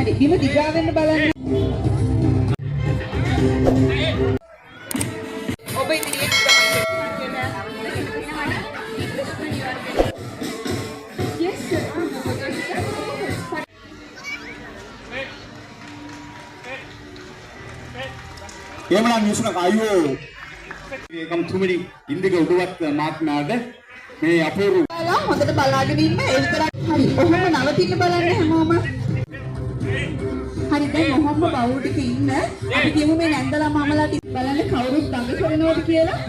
හරි බිම දිගා වෙන්න බලන්න. ඔබ ඉදිරියට Yes sir. එහෙමනම් මිනිස්සුන්ට අයියෝ ඒකම තුමිරි ඉන්දික උඩුවත් මාත්මාද මේ අපූර්ව හොඳට බලාගෙන ඉන්න ඒ විතරක් හරි. ඔහොම නවතින්න බලන්න හැමෝම. හරි දැන් ඔහොම බවුඩක ඉන්න අපි කියමු මේ නැන්දලා මාමලාට බලන්න කවුරුත් දඟ කරනවද කියලා.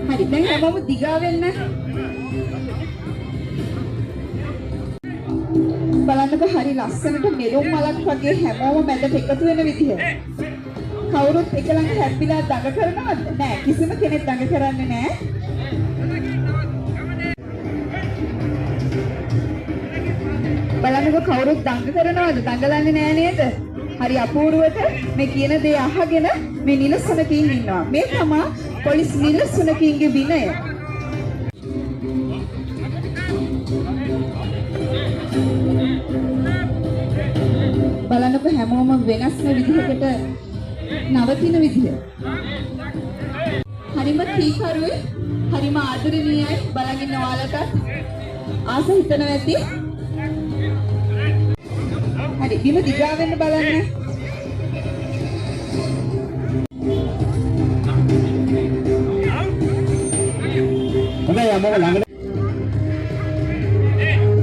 හරි දැන් හැමෝම දිගා වෙන්න. බලන්නකො හරි ලස්සනට මෙලොම් මලක් වගේ හැමෝම මැදට එකතු වෙන විදිහ. කවුරුත් එක ළඟ හැප්පිලා දඟ කරනවද? නෑ කිසිම කෙනෙක් දඟ කරන්නේ නෑ. බලන්නකො කවුරුත් දඟ කරනවද? දඟලන්නේ නෑ නේද? හරි අපූර්වට මේ කියන දේ අහගෙන මේ නිලසුනකින් ඉන්නවා. මේ තමයි පොලිස් නිලසුනකින්ගේ විනය. බලන්නකො හැමෝම වෙනස්ම විදිහකට නවතින විදිහ. හරිම කීකරුයි, හරිම ආදරණීයයි. බලගින්න ඔයාලට ආස හිතනවා ඇති. හරි බිම දිගා වෙන්න බලන්න. හොඳයි අම්මව ළඟට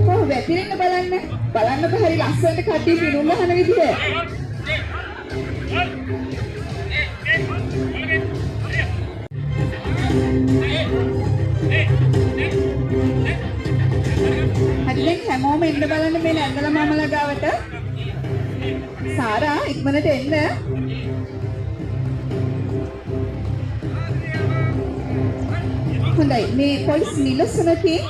කොහොම වැතිරෙන්න බලන්න. බලන්නකො හරි ලස්සනට කට්ටිය පිරුම් ගහන විදිහ. හරි දැන් හැමෝම එන්න බලන්න මේ නැන්දලා මාමලා ගාවට. සාරා ඉක්මනට එන්න. හොඳයි මේ පොලිස් නිලසුනකින්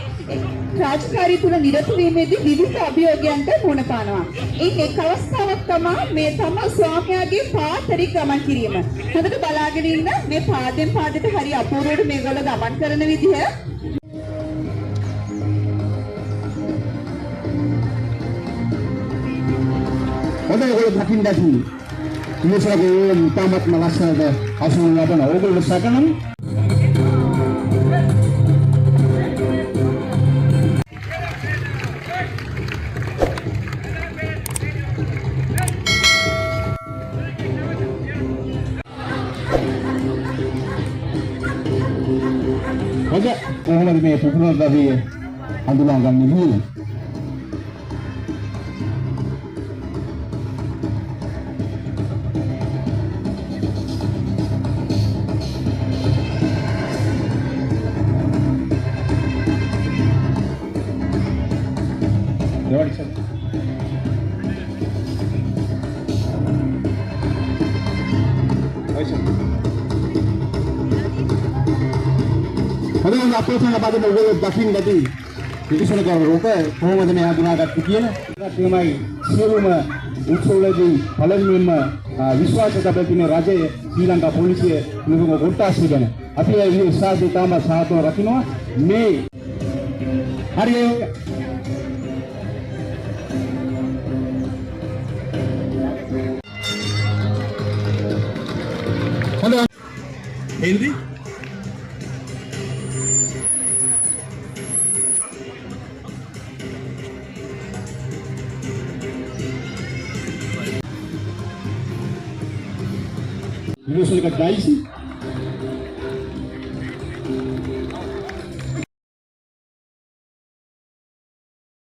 රාජකාරී තුල නිරත වීමේදී විවිධ අභියෝගයන්ට මුහුණ පානවා. එක් අවස්ථාවක් තමයි මේ තම ස්වාමියාගේ පාතරි ගමන් කිරීම. හොඳට බලාගෙන ඉන්න මේ පාදෙන් පාදයට හරි අපූර්වවට මේගොල්ලෝ ගමන් කරන විදිහ. හොඳයි ඔයගොල්ලෝ දකින්න ඇති. මිනිස්සුගේ මුතාමත්ම ලස්සනට අසුන් ලබන ඔයගොල්ලෝ සැකනම් Oke, කොහොමද මේ පුදුම දවිය හඳුනාගන්නේ කියලා? දෙවනි සත්. හරියට අපේ සමබදන ඔයගොල්ලෝ දකින්න ඇති පිටිසල කරන රූප කොහොමද මේ හඳුනාගත්තේ කියලා. ඒකමයි සියලුම උත්සවවලදී පළමුවෙන්ම විශ්වාස තබන තියෙන රජය ශ්‍රී ලංකා පොලිසිය නියම කොටස් ගැන අපි ඒ විශ්වාසය තම සාතව රකින්නවා මේ හරියට හොඳයි හෙන්රි Ini sudah daisi.